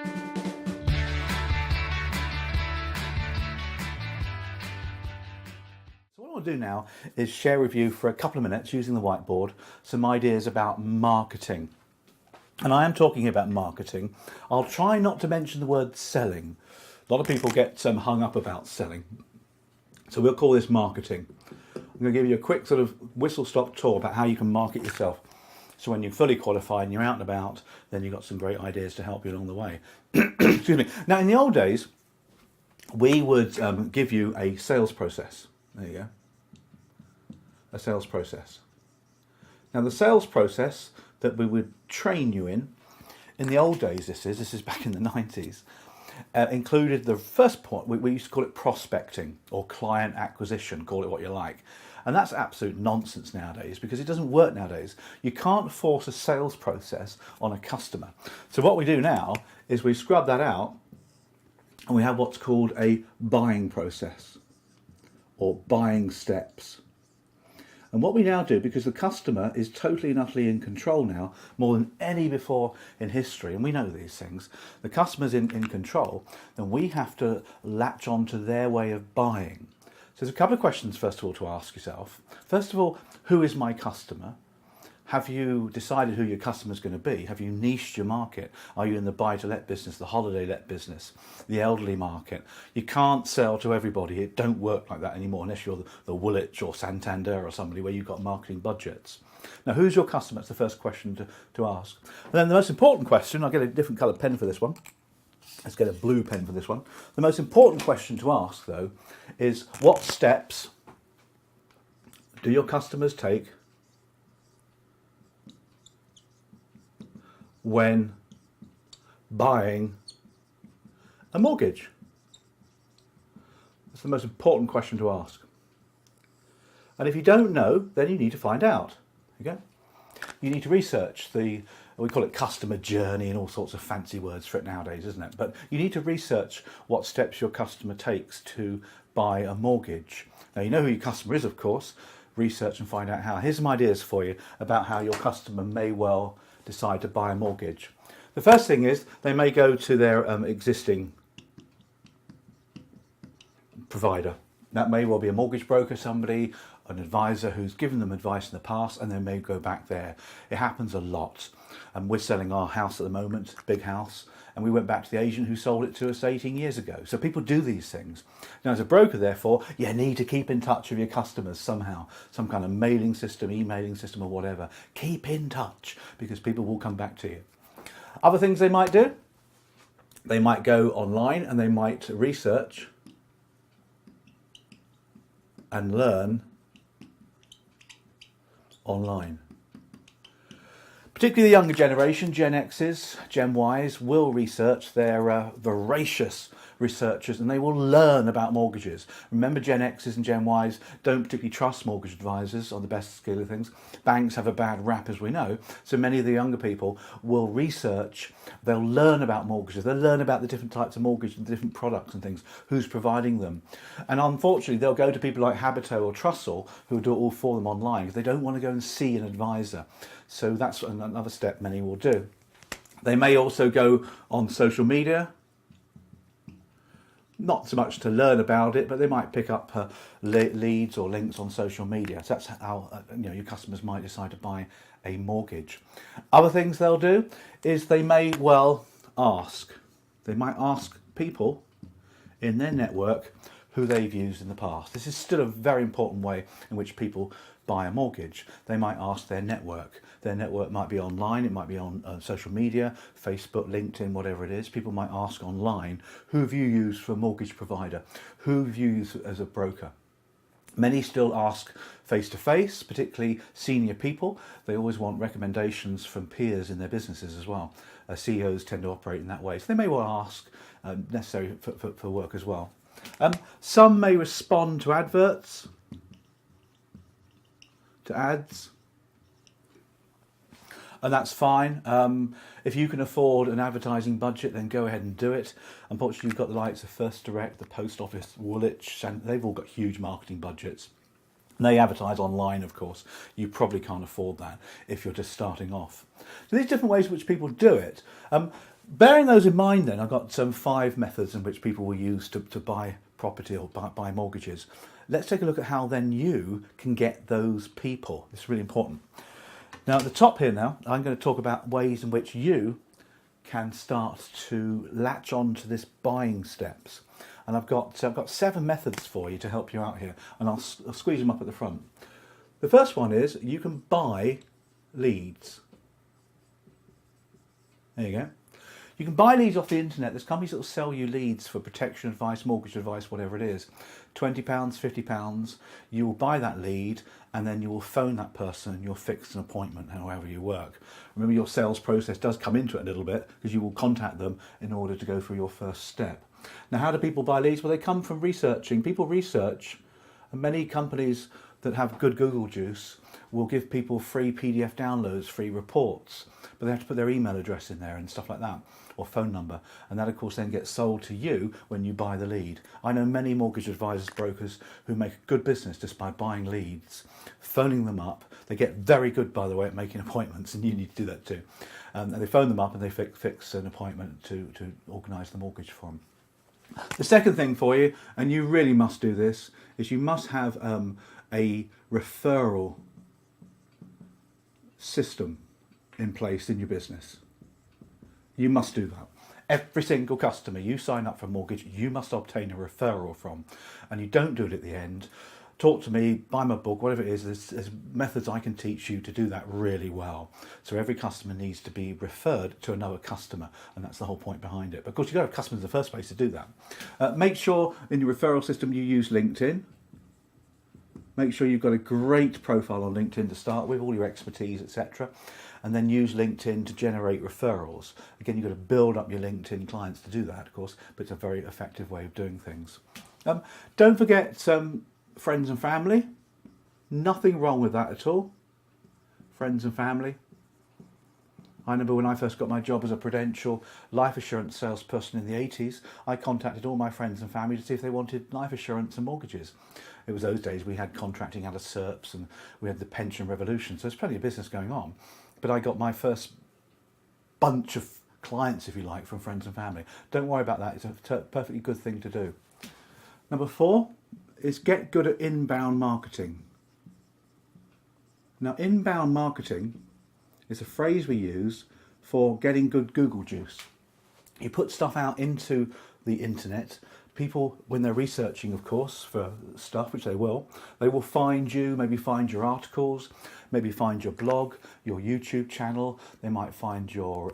So what I want to do now is share with you for a couple of minutes using the whiteboard some ideas about marketing. And I am talking about marketing. I'll try not to mention the word selling. A lot of people get hung up about selling. So we'll call this marketing. I'm going to give you a quick sort of whistle-stop tour about how you can market yourself. So when you're fully qualified and you're out and about, then you've got some great ideas to help you along the way. Excuse me. Now, in the old days, we would give you a sales process. There you go. A sales process. Now, the sales process that we would train you in the old days, this is back in the 90s, included the first point, we used to call it prospecting or client acquisition, call it what you like. And that's absolute nonsense nowadays because it doesn't work nowadays. You can't force a sales process on a customer. So what we do now is we scrub that out and we have what's called a buying process or buying steps. And what we now do, because the customer is totally and utterly in control now, more than any before in history, and we know these things, the customer's in control, then we have to latch on to their way of buying. So there's a couple of questions, first of all, to ask yourself. First of all, who is my customer? Have you decided who your customer is going to be? Have you niched your market? Are you in the buy-to-let business, the holiday-let business, the elderly market? You can't sell to everybody. It don't work like that anymore unless you're the Woolwich or Santander or somebody where you've got marketing budgets. Now, who's your customer? That's the first question to ask. And then the most important question, I'll get a different coloured pen for this one. Let's get a blue pen for this one. The most important question to ask, though, is what steps do your customers take when buying a mortgage? That's the most important question to ask. And if you don't know, then you need to find out. Okay? You need to research we call it customer journey and all sorts of fancy words for it nowadays, isn't it? But you need to research what steps your customer takes to buy a mortgage. Now, you know who your customer is, of course. Research and find out how. Here's some ideas for you about how your customer may well decide to buy a mortgage. The first thing is they may go to their existing provider. That may well be a mortgage broker, somebody, an advisor who's given them advice in the past, and they may go back there. It happens a lot. And we're selling our house at the moment, big house, and we went back to the agent who sold it to us 18 years ago. So people do these things. Now, as a broker, therefore, you need to keep in touch with your customers somehow, some kind of mailing system, emailing system or whatever. Keep in touch because people will come back to you. Other things they might do, they might go online and they might research and learn online. Particularly the younger generation, Gen X's, Gen Y's, will research. They're voracious researchers and they will learn about mortgages. Remember, Gen X's and Gen Y's don't particularly trust mortgage advisors on the best scale of things. Banks have a bad rap, as we know. So many of the younger people will research. They'll learn about mortgages. They'll learn about the different types of mortgage and different products and things, who's providing them. And unfortunately, they'll go to people like Habito or Trussell who do it all for them online because they don't want to go and see an advisor. So that's another step many will do. They may also go on social media, not so much to learn about it, but they might pick up leads or links on social media. So that's how your customers might decide to buy a mortgage. Other things they'll do is they may well ask. They might ask people in their network who they've used in the past. This is still a very important way in which people buy a mortgage. They might ask their network. Their network might be online, it might be on social media, Facebook, LinkedIn, whatever it is. People might ask online, who have you used for a mortgage provider? Who have you used as a broker? Many still ask face-to-face, particularly senior people. They always want recommendations from peers in their businesses as well. CEOs tend to operate in that way. So they may well ask, necessary for work as well. Some may respond to adverts, to ads, and that's fine. If you can afford an advertising budget, then go ahead and do it. Unfortunately, you've got the likes of First Direct, the Post Office, Woolwich, they've all got huge marketing budgets. And they advertise online, of course. You probably can't afford that if you're just starting off. So these different ways in which people do it. Bearing those in mind then, I've got some 5 methods in which people will use to buy property or buy mortgages. Let's take a look at how then you can get those people. It's really important. Now at the top here now, I'm going to talk about ways in which you can start to latch on to this buying steps. And I've got 7 methods for you to help you out here, and I'll squeeze them up at the front. The first one is you can buy leads. There you go. You can buy leads off the internet. There's companies that will sell you leads for protection advice, mortgage advice, whatever it is. £20, £50. You will buy that lead and then you will phone that person and you'll fix an appointment however you work. Remember, your sales process does come into it a little bit because you will contact them in order to go through your first step. Now, how do people buy leads? Well, they come from researching. People research, and many companies that have good Google juice will give people free PDF downloads, free reports, but they have to put their email address in there and stuff like that, or phone number, and that of course then gets sold to you when you buy the lead. I know many mortgage advisors, brokers who make a good business just by buying leads, phoning them up. They get very good, by the way, at making appointments, and you need to do that too. And they phone them up and they fix an appointment to organise the mortgage for them. The second thing for you, and you really must do this, is you must have a referral system in place in your business. You must do that. Every single customer you sign up for a mortgage, you must obtain a referral from. And you don't do it at the end. Talk to me, buy my book, whatever it is. There's methods I can teach you to do that really well. So every customer needs to be referred to another customer, and that's the whole point behind it. But of course, you've got to have customers in the first place to do that. Make sure in your referral system you use LinkedIn. Make sure you've got a great profile on LinkedIn to start with, all your expertise, etc. And then use LinkedIn to generate referrals. Again, you've got to build up your LinkedIn clients to do that, of course, but it's a very effective way of doing things. Don't forget friends and family. Nothing wrong with that at all. Friends and family. I remember when I first got my job as a Prudential life assurance salesperson in the 80s, I contacted all my friends and family to see if they wanted life assurance and mortgages. It was those days we had contracting out of SERPs and we had the pension revolution, so there's plenty of business going on. But I got my first bunch of clients, if you like, from friends and family. Don't worry about that. It's a perfectly good thing to do. Number 4 is get good at inbound marketing. Now, inbound marketing is a phrase we use for getting good Google juice. You put stuff out into the internet. People, when they're researching, of course, for stuff, which they will find you, maybe find your articles, maybe find your blog, your YouTube channel. They might find your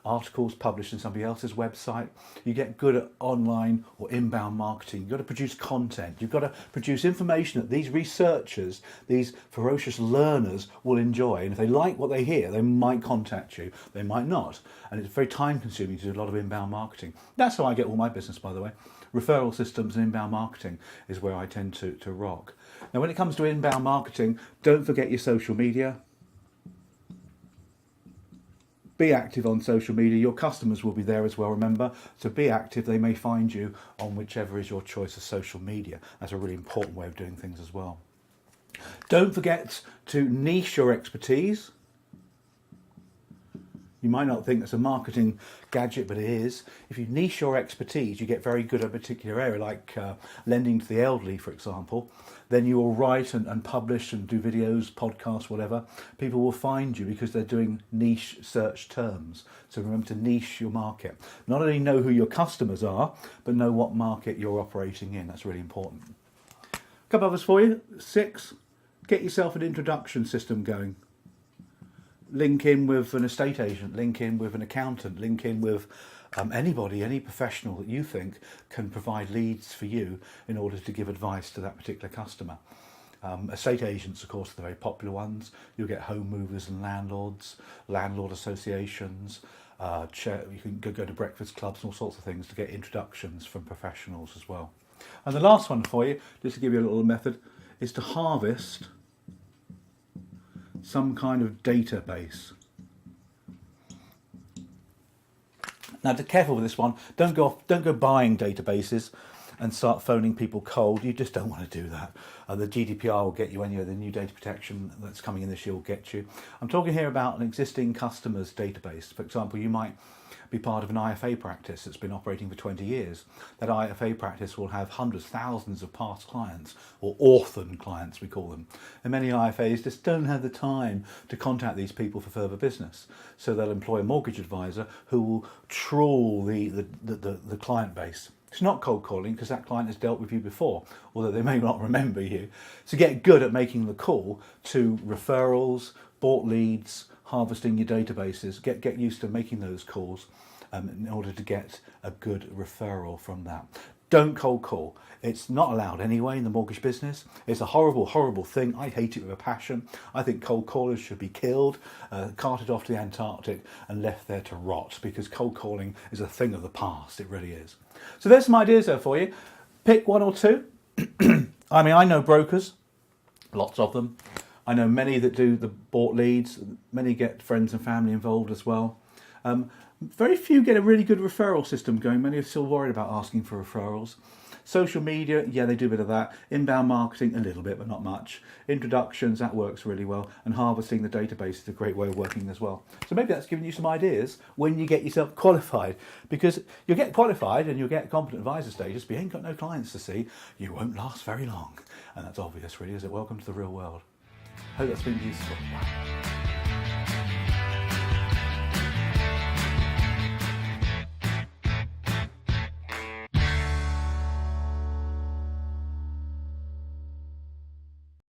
articles published in somebody else's website. You get good at online or inbound marketing. You've got to produce content. You've got to produce information that these researchers, these ferocious learners will enjoy. And if they like what they hear, they might contact you. They might not. And it's very time consuming to do a lot of inbound marketing. That's how I get all my business, by the way. Referral systems and inbound marketing is where I tend to rock. Now, when it comes to inbound marketing, don't forget your social media. Be active on social media. Your customers will be there as well, remember. So be active. They may find you on whichever is your choice of social media. That's a really important way of doing things as well. Don't forget to niche your expertise. You might not think that's a marketing gadget, but it is. If you niche your expertise, you get very good at a particular area, like lending to the elderly, for example. Then you will write and publish and do videos, podcasts, whatever. People will find you because they're doing niche search terms. So remember to niche your market. Not only know who your customers are, but know what market you're operating in. That's really important. A couple others for you. 6, get yourself an introduction system going. Link in with an estate agent, link in with an accountant, link in with anybody, any professional that you think can provide leads for you in order to give advice to that particular customer. Estate agents, of course, are the very popular ones. You'll get home movers and landlords, landlord associations. You can go to breakfast clubs and all sorts of things to get introductions from professionals as well. And the last one for you, just to give you a little method, is to harvest some kind of database. Now, be careful with this one. Don't go buying databases. and start phoning people cold. You just don't want to do that. The GDPR will get you anyway. The new data protection that's coming in this year will get you. I'm talking here about an existing customer's database. For example, you might be part of an IFA practice that's been operating for 20 years. That IFA practice will have hundreds, thousands of past clients, or orphan clients we call them. And many IFAs just don't have the time to contact these people for further business. So they'll employ a mortgage advisor who will trawl the client base. It's not cold calling because that client has dealt with you before, although they may not remember you. So get good at making the call to referrals, bought leads, harvesting your databases. Get used to making those calls in order to get a good referral from that. Don't cold call. It's not allowed anyway in the mortgage business. It's a horrible, horrible thing. I hate it with a passion. I think cold callers should be killed, carted off to the Antarctic and left there to rot, because cold calling is a thing of the past. It really is. So there's some ideas there for you. Pick one or two. I mean, I know brokers, lots of them. I know many that do the bought leads. Many get friends and family involved as well. Very few get a really good referral system going. Many are still worried about asking for referrals. Social media, yeah, they do a bit of that. Inbound marketing, a little bit, but not much. Introductions, that works really well. And harvesting the database is a great way of working as well. So maybe that's giving you some ideas when you get yourself qualified. Because you'll get qualified and you'll get competent advisor status, but you ain't got no clients to see. You won't last very long. And that's obvious, really, is it? Welcome to the real world. Hope that's been useful.